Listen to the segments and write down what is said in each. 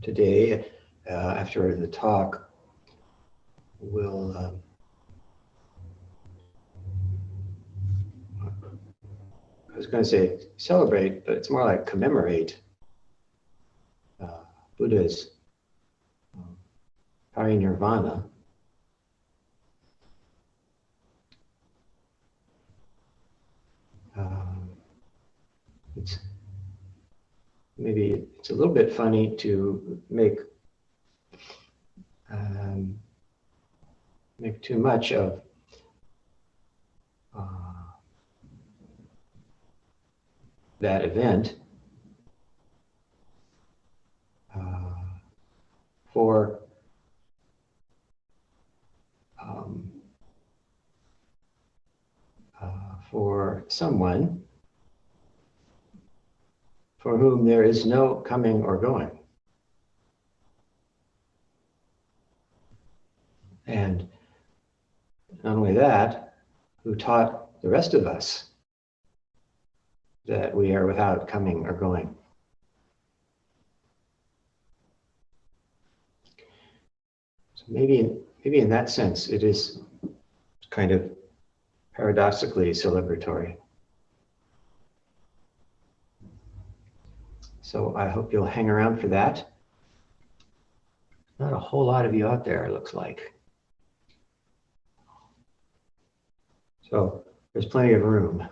Today, after the talk, we'll I was going to say celebrate, but it's more like commemorate Buddha's parinirvana. It's maybe it's a little bit funny to make too much of that event for someone for whom there is no coming or going. And not only that, who taught the rest of us that we are without coming or going. So maybe in that sense, it is kind of paradoxically celebratory. So I hope you'll hang around for that. Not a whole lot of you out there, it looks like. So there's plenty of room.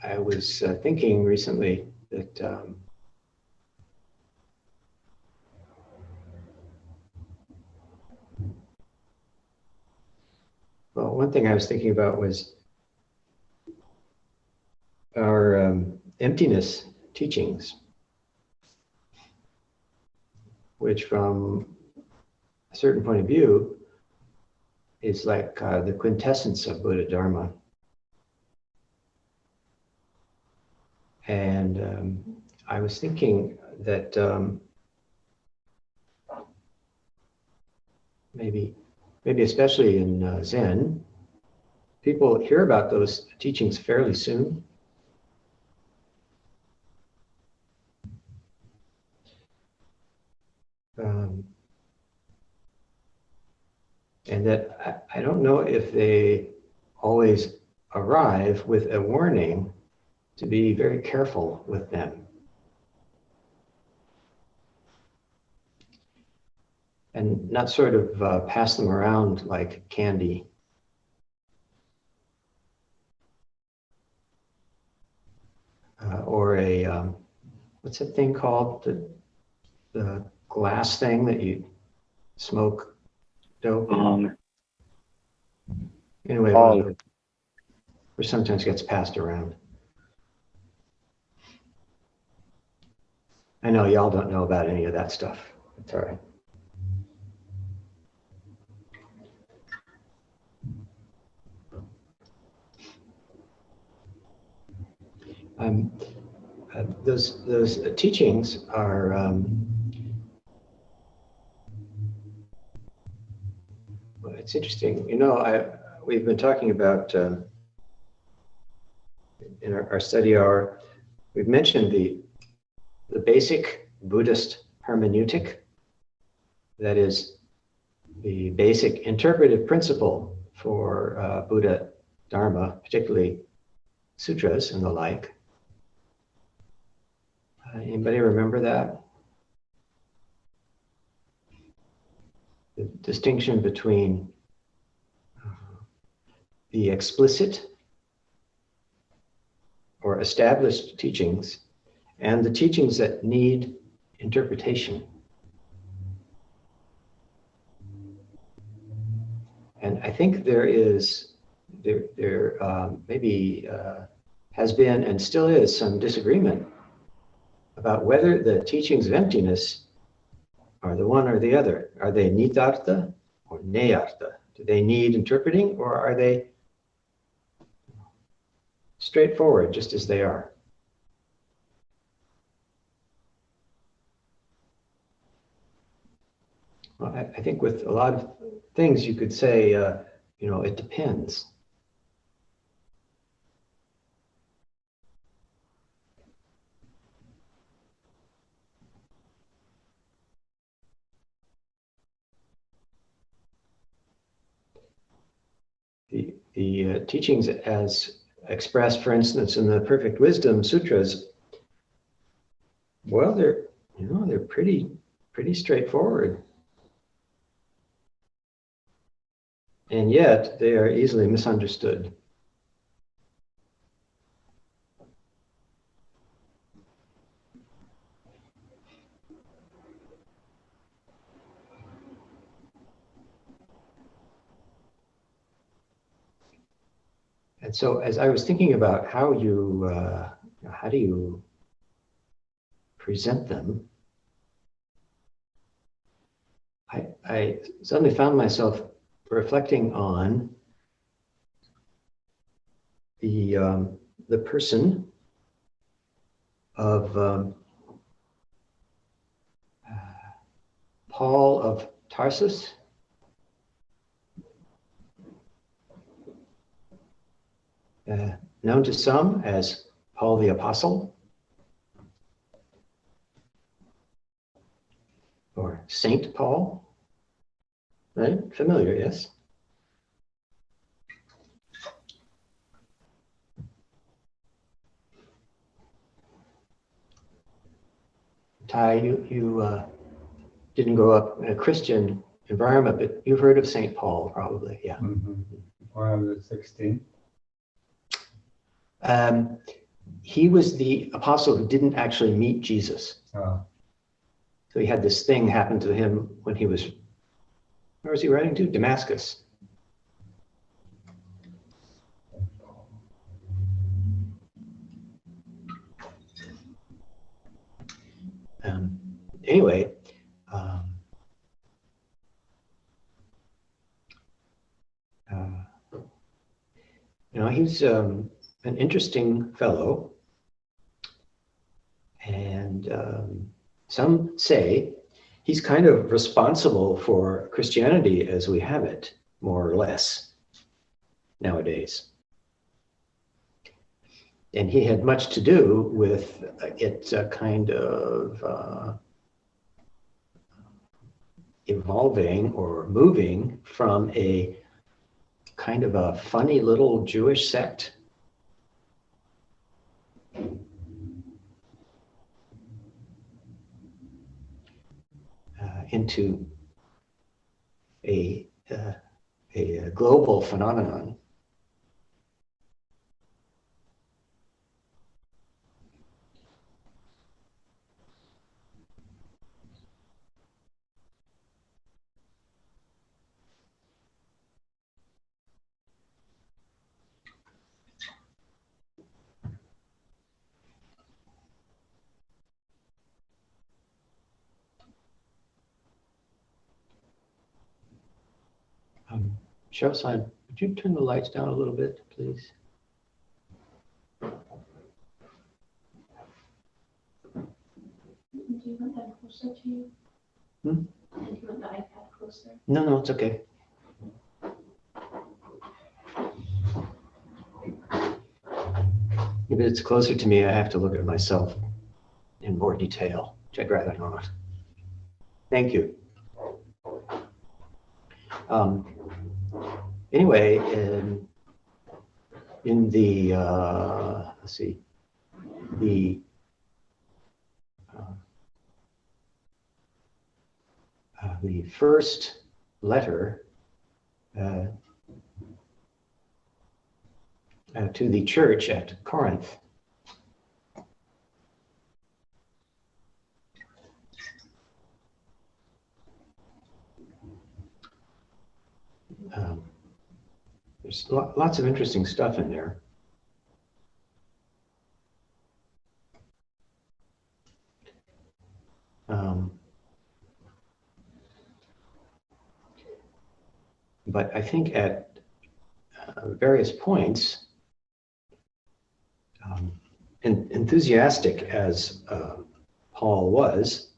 I was thinking recently that well, one thing I was thinking about was our emptiness teachings, which from a certain point of view is like the quintessence of Buddha Dharma. And I was thinking that maybe especially in Zen, people hear about those teachings fairly soon. And that I don't know if they always arrive with a warning to be very careful with them. And not sort of pass them around like candy. Or a, what's that thing called? The glass thing that you smoke dope? Anyway, which sometimes gets passed around. I know y'all don't know about any of that stuff. It's all right. Those teachings are well, it's interesting. You know, we've been talking about in our study hour. We've mentioned the basic Buddhist hermeneutic, that is the basic interpretive principle for Buddha Dharma, particularly sutras and the like. Anybody remember that? The distinction between the explicit or established teachings and the teachings that need interpretation. And I think there is maybe has been and still is some disagreement about whether the teachings of emptiness are the one or the other. Are they nitartha or neyartha? Do they need interpreting, or are they straightforward just as they are? Well, I think with a lot of things you could say, it depends. The teachings as expressed, for instance, in the Perfect Wisdom Sutras, well, they're pretty straightforward. And yet they are easily misunderstood. And so as I was thinking about how do you present them, I suddenly found myself reflecting on the person of Paul of Tarsus. Known to some as Paul the Apostle, or Saint Paul, right? Familiar, yes? Ty, you didn't grow up in a Christian environment, but you've heard of Saint Paul, probably, yeah. Mm-hmm. When I was 16. He was the apostle who didn't actually meet Jesus. Oh. So he had this thing happen to him when he was, where was he writing to? Damascus. Anyway, he's an interesting fellow, and some say he's kind of responsible for Christianity as we have it, more or less, nowadays. And he had much to do with it kind of evolving or moving from a kind of a funny little Jewish sect into a global phenomenon. Shosan, would you turn the lights down a little bit, please? Do you want that closer to you? Hmm? Do you want the iPad closer? No, it's okay. If it's closer to me, I have to look at myself in more detail, which I'd rather not. Thank you. Anyway, in the let's see, the first letter to the church at Corinth. There's lots of interesting stuff in there. But I think at various points, enthusiastic as Paul was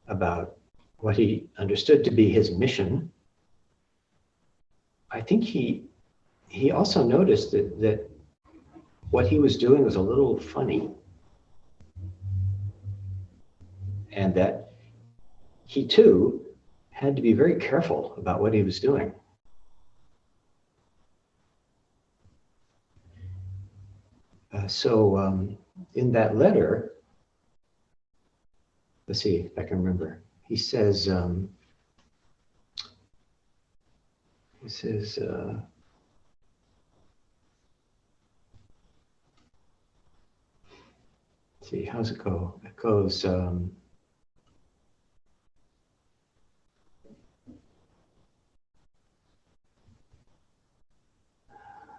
about what he understood to be his mission, I think he also noticed that what he was doing was a little funny, and that he too had to be very careful about what he was doing. So in that letter, let's see if I can remember. He says, let's see, how's it go? It goes,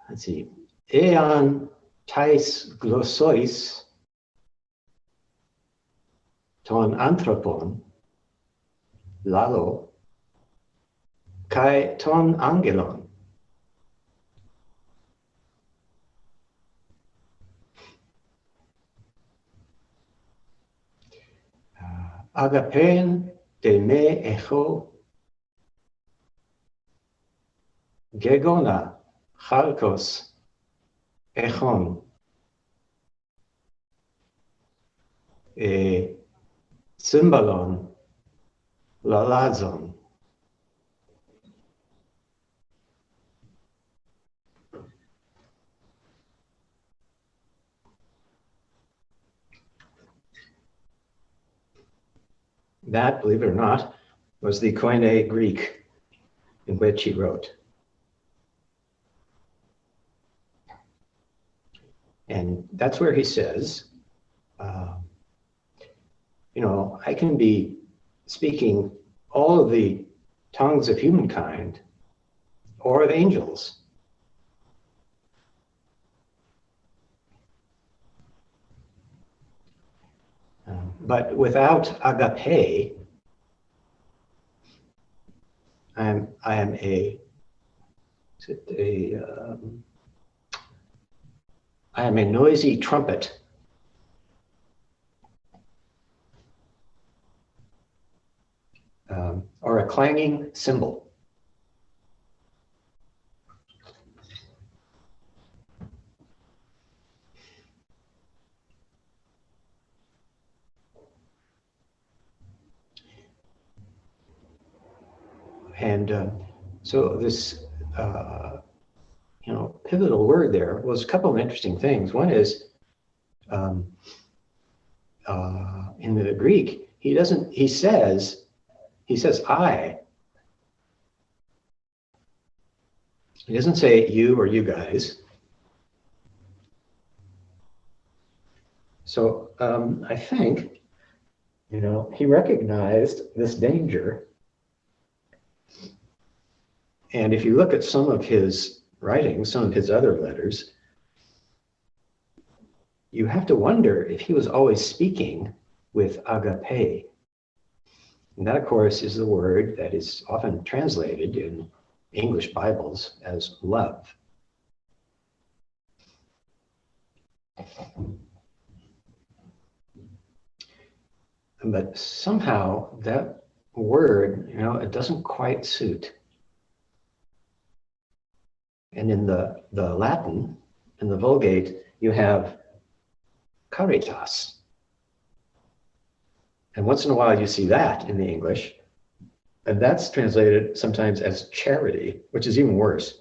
let's see, ean tais glossois ton anthropon lalo kai ton angelon. Agapen de me echo gegona chalkos echon symbolon lalazon. That, believe it or not, was the Koine Greek in which he wrote. And that's where he says, I can be speaking all of the tongues of humankind or of angels. But without agape, I am a noisy trumpet. Or a clanging cymbal. And so this, pivotal word there was a couple of interesting things. One is, in the Greek, he says I. He doesn't say you or you guys. So I think, he recognized this danger. And if you look at some of his writings, some of his other letters, you have to wonder if he was always speaking with agape. And that, of course, is the word that is often translated in English Bibles as love. But somehow that word, it doesn't quite suit. And in the Latin, in the Vulgate, you have caritas. And once in a while you see that in the English, and that's translated sometimes as charity, which is even worse.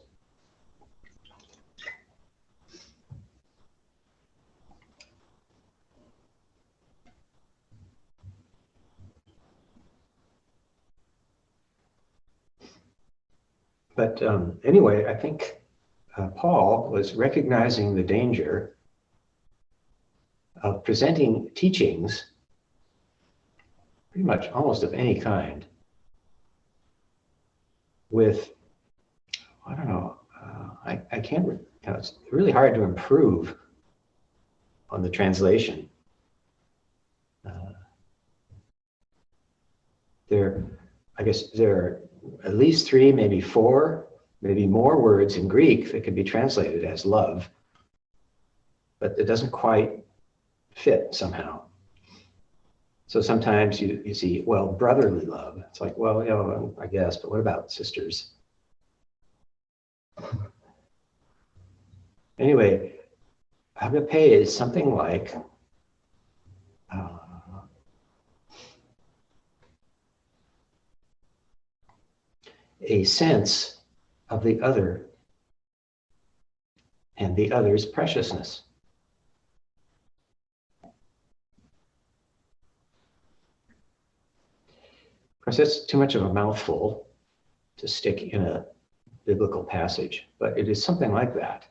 But anyway, I think Paul was recognizing the danger of presenting teachings pretty much almost of any kind with, I don't know, I can't, it's really hard to improve on the translation. I guess there are at least 3, maybe 4 maybe more words in Greek that could be translated as love, but it doesn't quite fit somehow. So sometimes you see, well, brotherly love. It's like, well, you know, I guess, but what about sisters? Anyway, agape is something like a sense of the other and the other's preciousness. Of course, that's too much of a mouthful to stick in a biblical passage, but it is something like that.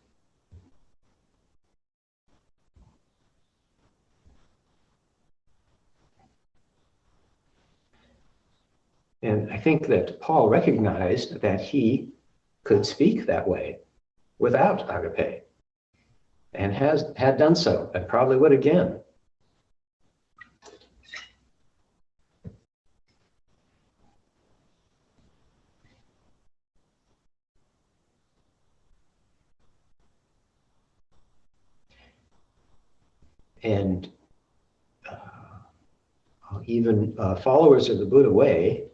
And I think that Paul recognized that he could speak that way without agape, and had done so, and probably would again. And even followers of the Buddha way,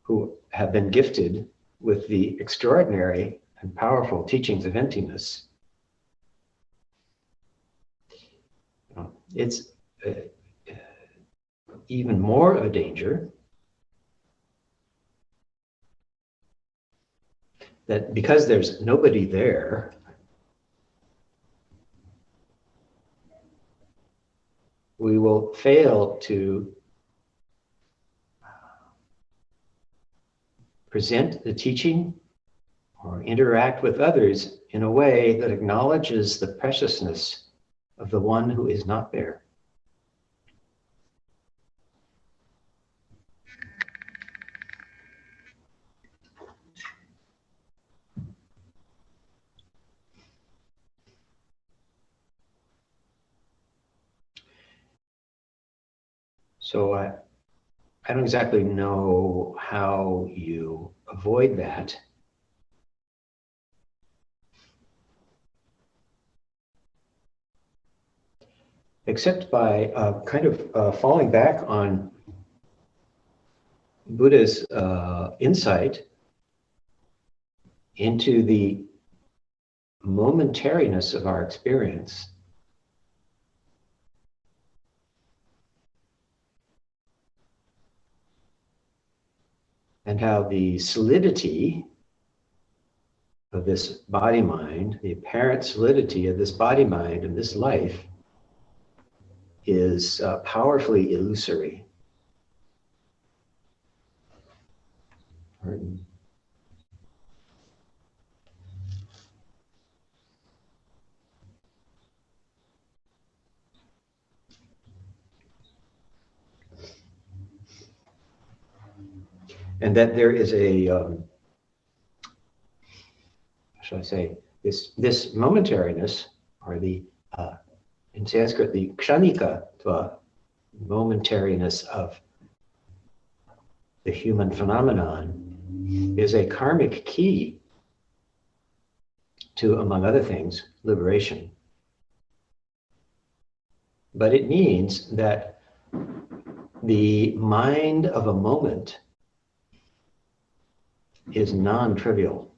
who have been gifted with the extraordinary and powerful teachings of emptiness, it's even more of a danger that because there's nobody there, we will fail to present the teaching or interact with others in a way that acknowledges the preciousness of the one who is not there. So I don't exactly know how you avoid that. Except by kind of falling back on Buddha's insight into the momentariness of our experience. And how the solidity of this body-mind, the apparent solidity of this body-mind and this life is powerfully illusory. And that there is a, how shall I say, this momentariness, or the, in Sanskrit, the kshanika, the momentariness of the human phenomenon, is a karmic key to, among other things, liberation. But it means that the mind of a moment is non-trivial.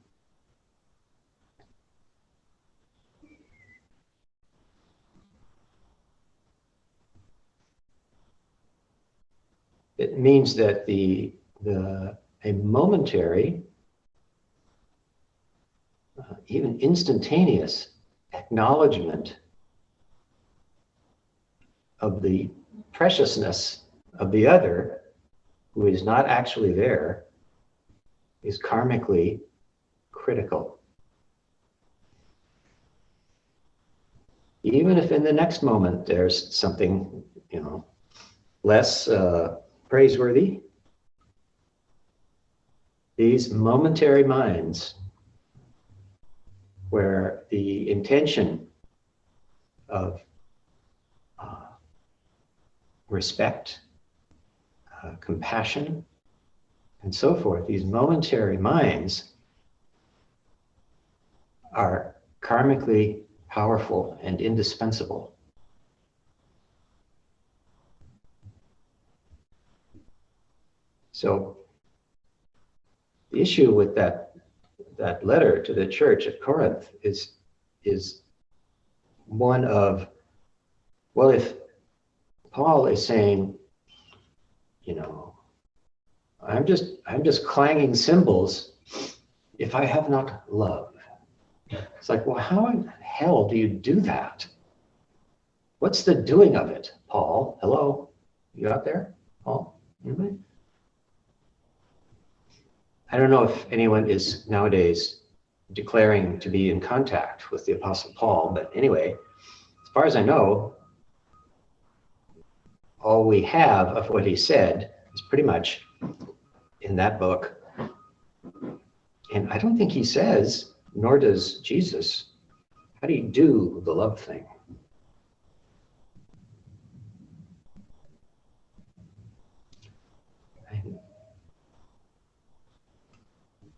It means that a momentary, even instantaneous acknowledgement of the preciousness of the other, who is not actually there, is karmically critical. Even if in the next moment there's something, less praiseworthy, these momentary minds, where the intention of respect, compassion, and so forth, these momentary minds are karmically powerful and indispensable. So the issue with that letter to the church at Corinth is one of, well, if Paul is saying, you know, I'm just clanging cymbals if I have not love. It's like, well, how in hell do you do that? What's the doing of it, Paul? Hello? You out there, Paul? Anybody? I don't know if anyone is nowadays declaring to be in contact with the Apostle Paul, but anyway, as far as I know, all we have of what he said is pretty much in that book. And I don't think he says, nor does Jesus, how do you do the love thing?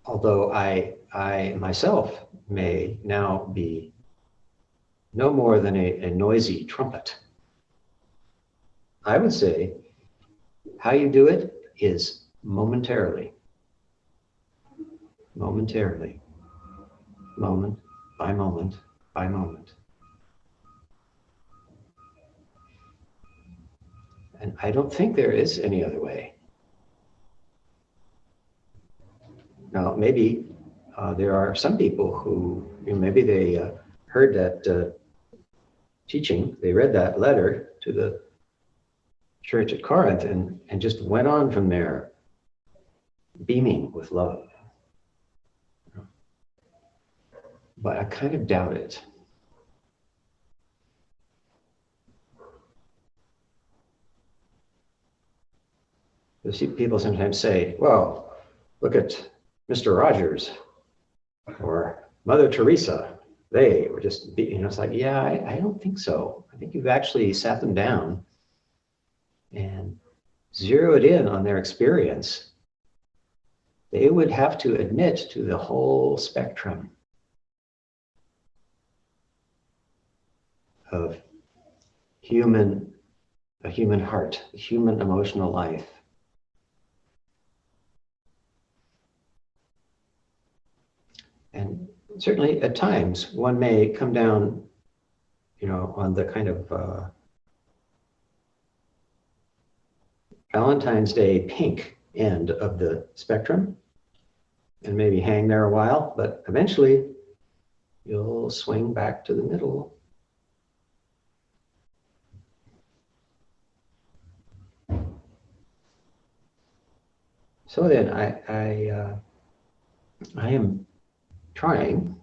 Although I myself may now be no more than a noisy trumpet, I would say how you do it is momentarily, moment by moment by moment. And I don't think there is any other way. Now, maybe there are some people who, you know, maybe they heard that teaching, they read that letter to the church at Corinth and just went on from there, beaming with love. But I kind of doubt it. You see people sometimes say, well, look at Mr. Rogers or Mother Teresa. They were just, you know, it's like, yeah, I don't think so. I think you've actually sat them down and zeroed in on their experience. They would have to admit to the whole spectrum of a human heart, human emotional life. And certainly at times one may come down, you know, on the kind of Valentine's Day pink end of the spectrum and maybe hang there a while, but eventually you'll swing back to the middle. So then I am trying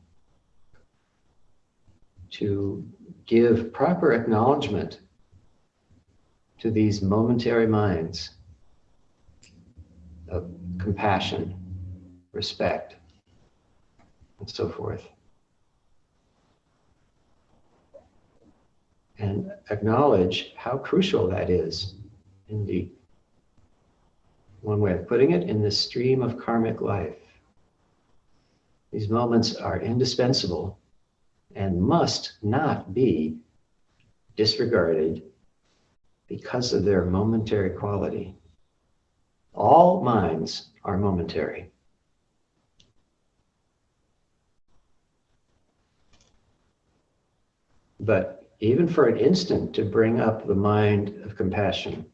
to give proper acknowledgement to these momentary minds of compassion, respect, and so forth. And acknowledge how crucial that is in the, one way of putting it, in the stream of karmic life. These moments are indispensable and must not be disregarded because of their momentary quality. All minds are momentary. But even for an instant, to bring up the mind of compassion,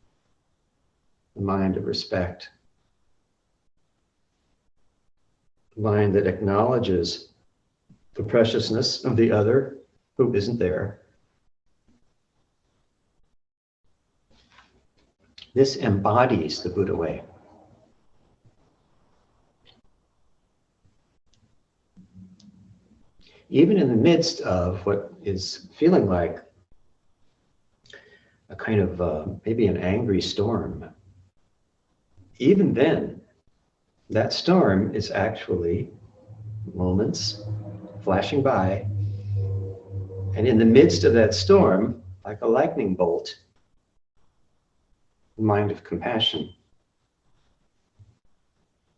the mind of respect, the mind that acknowledges the preciousness of the other who isn't there. This embodies the Buddha way. Even in the midst of what is feeling like a kind of maybe an angry storm, even then, that storm is actually moments flashing by. And in the midst of that storm, like a lightning bolt, the mind of compassion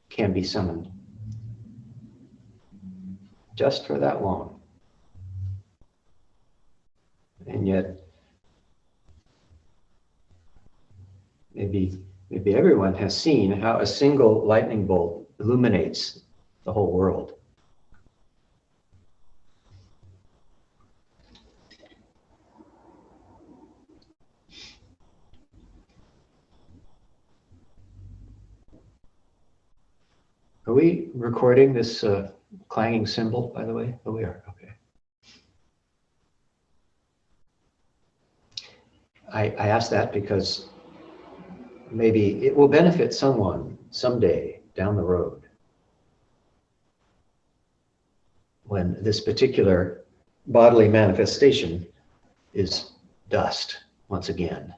can be summoned. just for that long. And yet, maybe everyone has seen how a single lightning bolt illuminates the whole world. Are we recording this clanging cymbal, by the way? Oh, we are, okay. I asked that because maybe it will benefit someone someday down the road when this particular bodily manifestation is dust once again.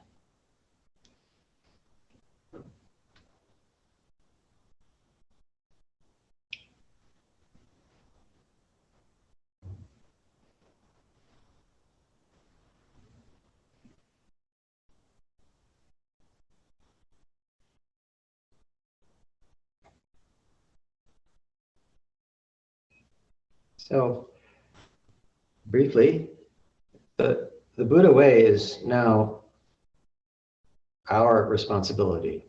So, briefly, the Buddha way is now our responsibility,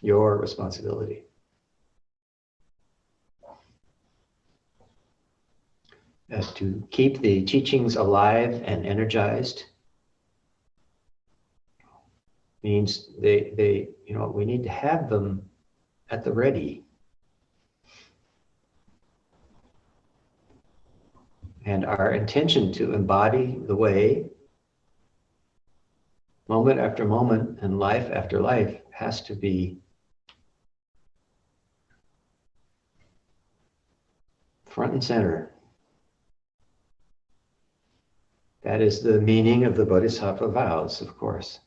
your responsibility. To keep the teachings alive and energized means they we need to have them at the ready. And our intention to embody the way, moment after moment and life after life, has to be front and center. That is the meaning of the Bodhisattva vows, of course.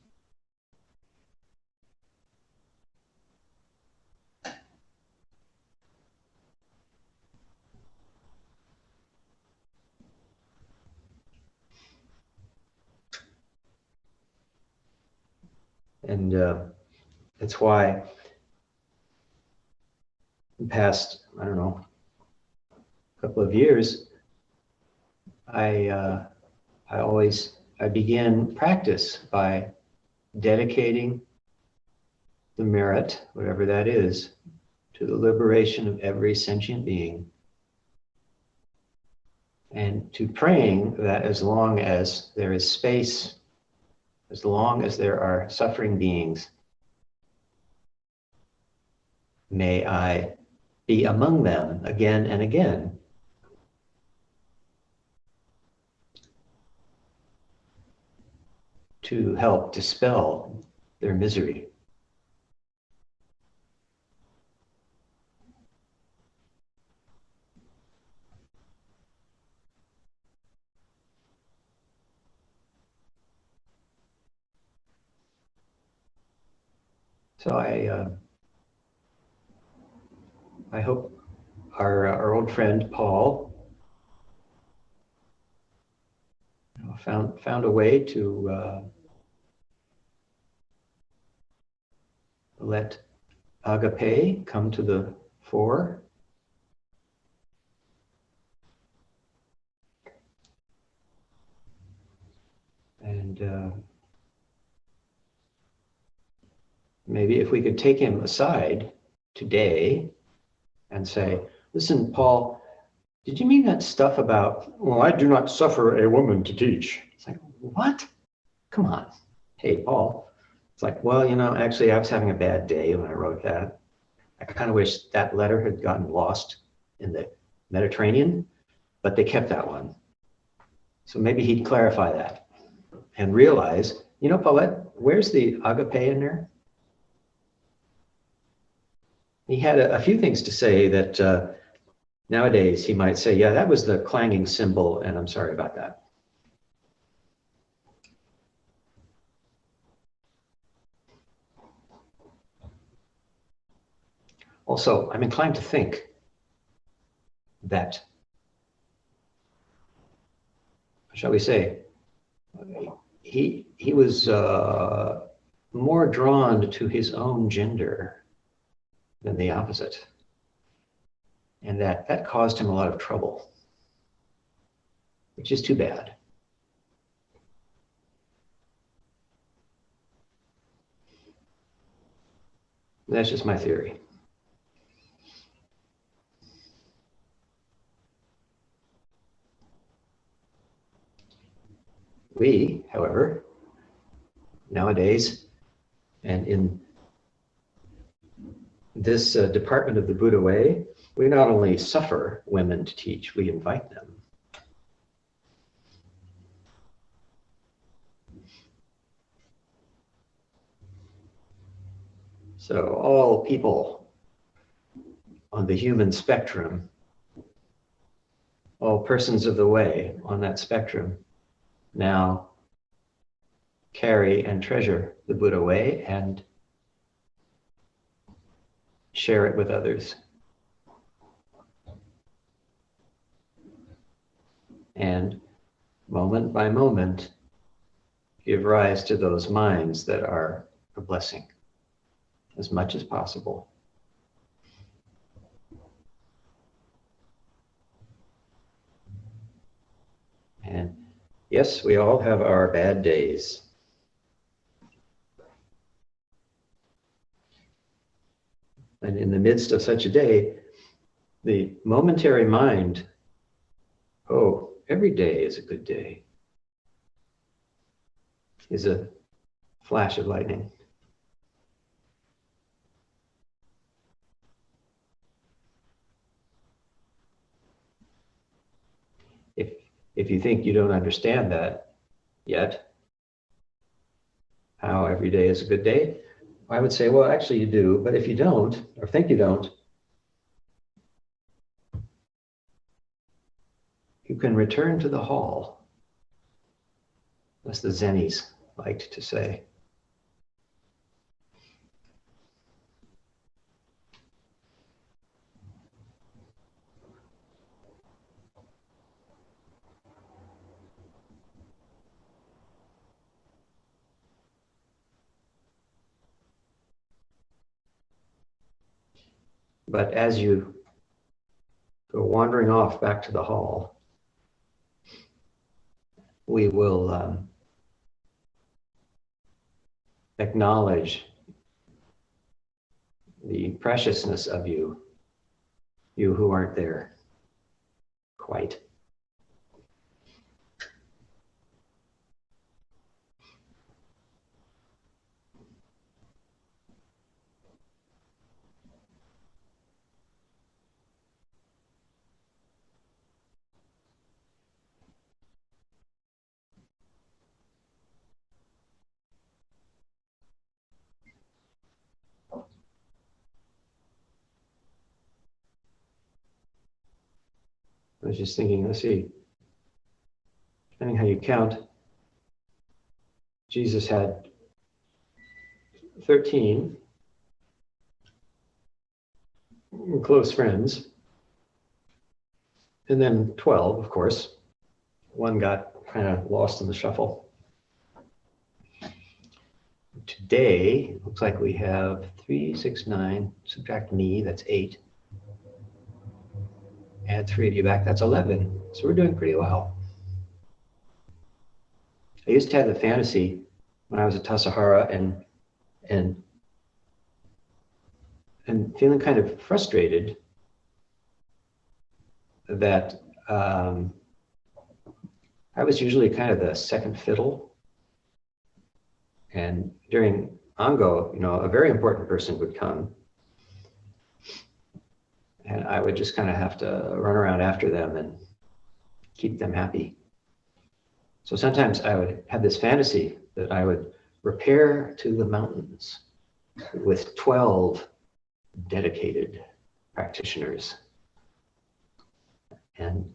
And that's why in the past, I don't know, couple of years, I began practice by dedicating the merit, whatever that is, to the liberation of every sentient being, and to praying that as long as there is space, as long as there are suffering beings, may I be among them again and again. To help dispel their misery. So I hope our old friend Paul found a way to let agape come to the fore. And maybe if we could take him aside today and say, listen, Paul, did you mean that stuff about, well, I do not suffer a woman to teach? It's like, what? Come on. Hey, Paul. It's like, well, actually, I was having a bad day when I wrote that. I kind of wish that letter had gotten lost in the Mediterranean, but they kept that one. So maybe he'd clarify that and realize, Paulette, where's the agape in there? He had a few things to say that nowadays he might say, yeah, that was the clanging cymbal, and I'm sorry about that. Also, I'm inclined to think that, shall we say, he was more drawn to his own gender than the opposite. And that caused him a lot of trouble. which is too bad. That's just my theory. We, however, nowadays, and in this department of the Buddha way, we not only suffer women to teach, we invite them. So all people on the human spectrum, all persons of the way on that spectrum, now carry and treasure the Buddha way and share it with others. And moment by moment, give rise to those minds that are a blessing as much as possible. And yes, we all have our bad days. And in the midst of such a day, the momentary mind, oh, every day is a good day, is a flash of lightning. If you think you don't understand that yet, how every day is a good day, I would say, well, actually you do, but if you don't, or think you don't, you can return to the hall, as the Zennis liked to say. But as you go wandering off back to the hall, we will acknowledge the preciousness of you who aren't there quite. I was just thinking, let's see, depending how you count, Jesus had 13 close friends, and then 12, of course. One got kind of lost in the shuffle. Today, it looks like we have 3, 6, 9, subtract me, that's 8. Add 3 of you back, that's 11. So we're doing pretty well. I used to have the fantasy when I was at Tassajara and feeling kind of frustrated that I was usually kind of the second fiddle. And during Ango, a very important person would come. And I would just kind of have to run around after them and keep them happy. So sometimes I would have this fantasy that I would repair to the mountains with 12 dedicated practitioners and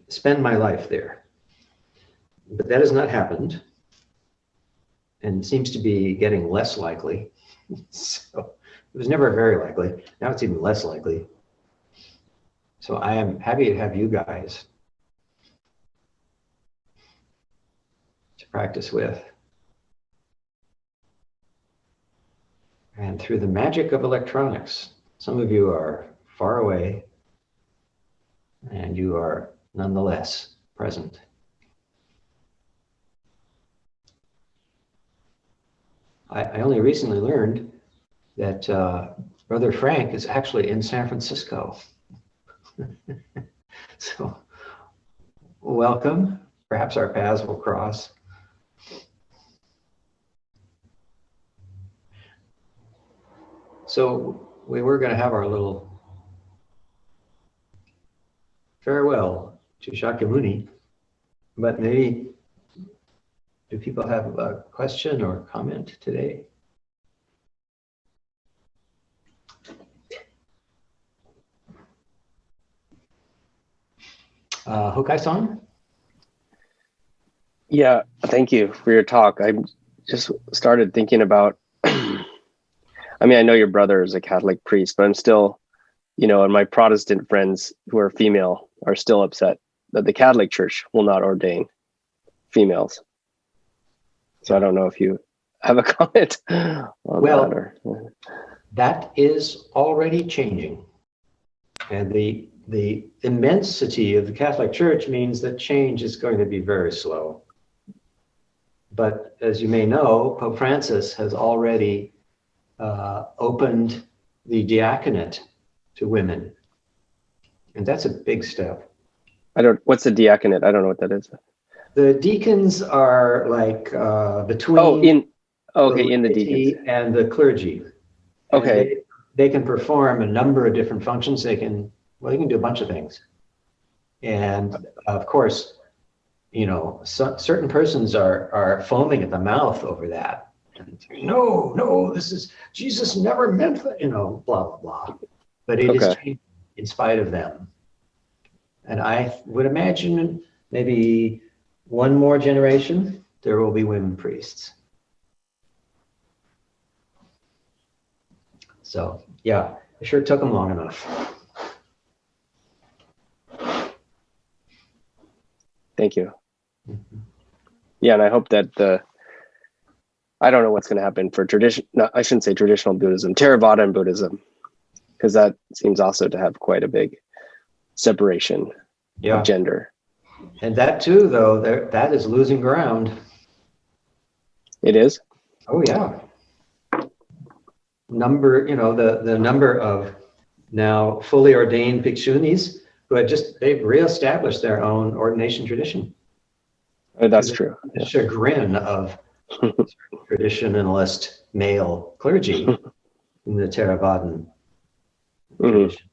spend my life there. But that has not happened and seems to be getting less likely. So it was never very likely. Now it's even less likely. So I am happy to have you guys to practice with. And through the magic of electronics, some of you are far away and you are nonetheless present. I only recently learned that Brother Frank is actually in San Francisco. So welcome. Perhaps our paths will cross. So we were going to have our little farewell to Shakyamuni, but maybe, do people have a question or comment today? Hokai-san? Yeah, thank you for your talk. I just started thinking about, I mean, I know your brother is a Catholic priest, but I'm still, and my Protestant friends who are female are still upset that the Catholic Church will not ordain females. So I don't know if you have a comment on that. Or... That is already changing. And the immensity of the Catholic Church means that change is going to be very slow. But as you may know, Pope Francis has already opened the diaconate to women. And that's a big step. What's the diaconate? I don't know what that is. The deacons are like between in the deacons and the clergy. And okay. They can perform a number of different functions. They can do a bunch of things. And of course, certain persons are foaming at the mouth over that. And no, this is, Jesus never meant that, blah, blah, blah. But it is changing in spite of them. And I would imagine maybe one more generation, there will be women priests. So, yeah, it sure took them long enough. Thank you. Yeah, and I hope that I don't know what's going to happen for I shouldn't say traditional Buddhism, Theravada Buddhism, because that seems also to have quite a big separation of gender. And that too, though, that is losing ground. It is? Oh, yeah. The number of now fully ordained bhikshunis who they've reestablished their own ordination tradition. Oh, that's true. The chagrin of traditionalist male clergy in the Theravadan tradition.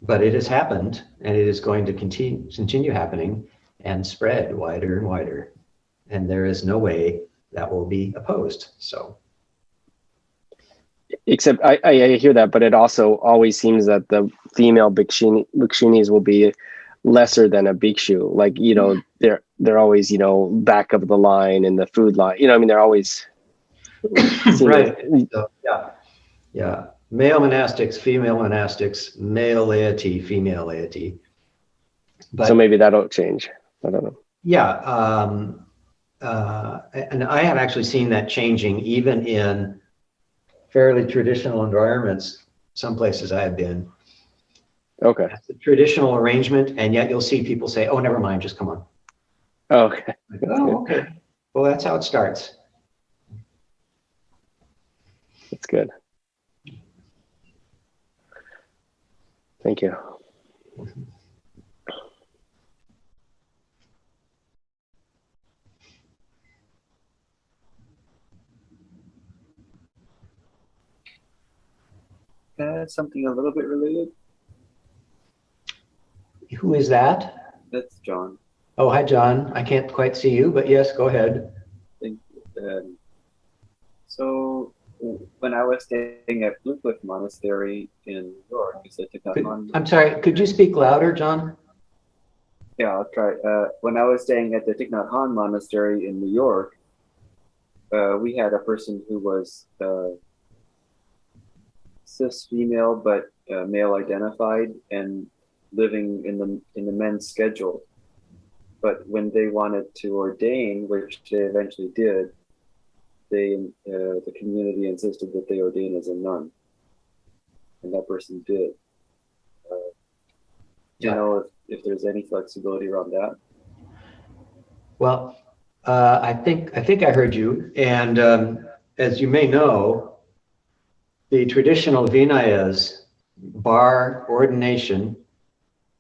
But it has happened, and it is going to continue happening and spread wider and wider. And there is no way that will be opposed. So, except I hear that, but it also always seems that the female bhikshunis will be lesser than a bhikshu. Like, they're always, back of the line in the food line. They're always right. So, yeah. Male monastics, female monastics, male laity, female laity. But, so maybe that'll change. I don't know. Yeah. And I have actually seen that changing even in fairly traditional environments, some places I have been. Okay. It's a traditional arrangement, and yet you'll see people say, oh, never mind, just come on. Okay. Like, oh, okay. Well, that's how it starts. That's good. Thank you. Something a little bit related. Who is that? That's John. Oh, hi, John. I can't quite see you, but yes, go ahead. Thank you. So when I was staying at Blue Cliff Monastery in New York, I'm sorry, could you speak louder, John? Yeah, I'll try. When I was staying at the Thich Nhat Hanh Monastery in New York, we had a person who was cis female but male identified and living in the men's schedule. But when they wanted to ordain, which they eventually did, the community insisted that they ordain as a nun, and that person did. You know if there's any flexibility around that. Well, I think I heard you, and as you may know, the traditional Vinayas bar ordination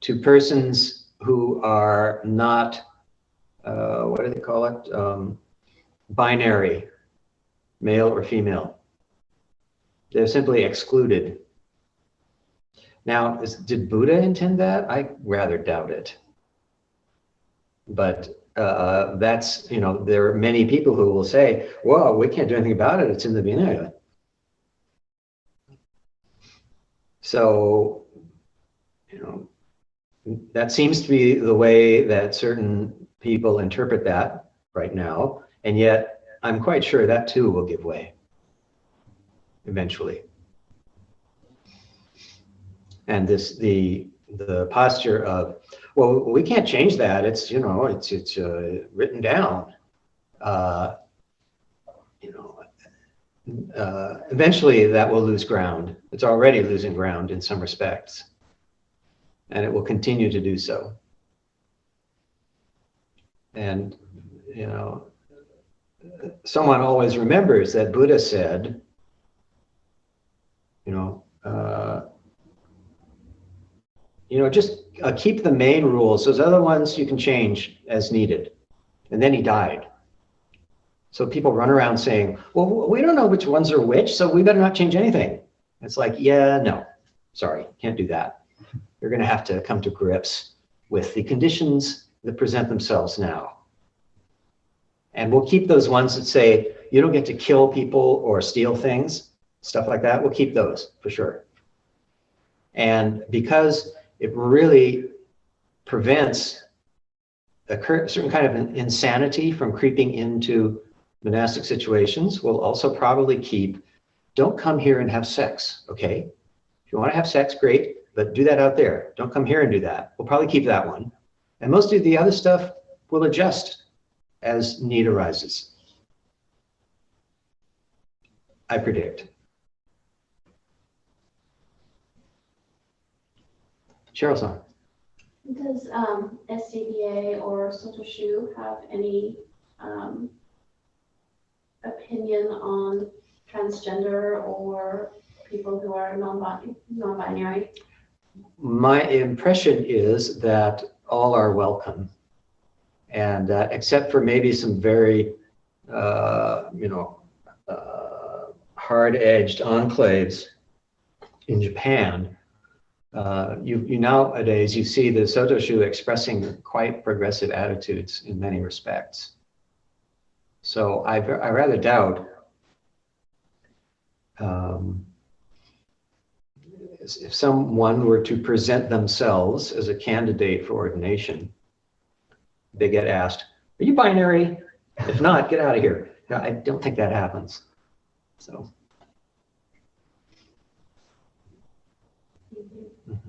to persons who are not, what do they call it, binary, male or female. They're simply excluded. Now, did Buddha intend that? I rather doubt it. But that's, you know, there are many people who will say, well, we can't do anything about it. It's in the Vinaya. So, you know, that seems to be the way that certain people interpret that right now. And yet, I'm quite sure that too will give way eventually. And the posture of, well, we can't change that. It's, you know, it's written down. You know, eventually that will lose ground. It's already losing ground in some respects, and it will continue to do so. And, you know, someone always remembers that Buddha said, just keep the main rules. Those other ones you can change as needed. And then he died. So people run around saying, well, we don't know which ones are which, so we better not change anything. It's like, yeah, no, sorry, can't do that. You're going to have to come to grips with the conditions that present themselves now. And we'll keep those ones that say, you don't get to kill people or steal things, stuff like that. We'll keep those for sure. And because it really prevents a certain kind of insanity from creeping into monastic situations, we'll also probably keep, don't come here and have sex, okay? If you want to have sex, great, but do that out there. Don't come here and do that. We'll probably keep that one. And most of the other stuff will adjust as need arises, I predict. Cheryl-san. Does SCBA or Sotoshu have any opinion on transgender or people who are non-binary? My impression is that all are welcome, and that except for maybe some very, hard-edged enclaves in Japan, you nowadays you see the Sotoshu expressing quite progressive attitudes in many respects. So I rather doubt if someone were to present themselves as a candidate for ordination, they get asked, "Are you binary? If not, get out of here." Now, I don't think that happens. So. Mm-hmm.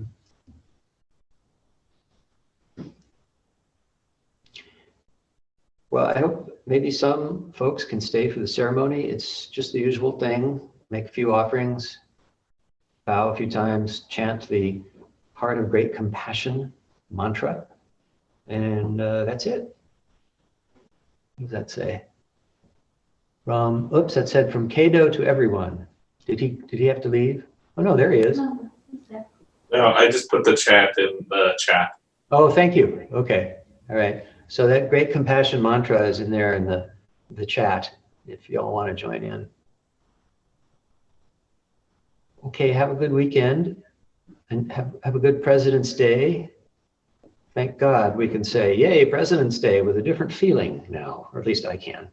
Well, I hope maybe some folks can stay for the ceremony. It's just the usual thing. Make a few offerings, bow a few times, chant the Heart of Great Compassion mantra, and that's it. What does that say? That said from Kado to everyone. Did he have to leave? Oh no, there he is. No, it's there. No, I just put the chat in the chat. Oh, thank you. Okay, all right. So that Great Compassion mantra is in there in the chat if y'all want to join in. Okay, have a good weekend and have a good President's Day. Thank God we can say, yay, President's Day with a different feeling now, or at least I can.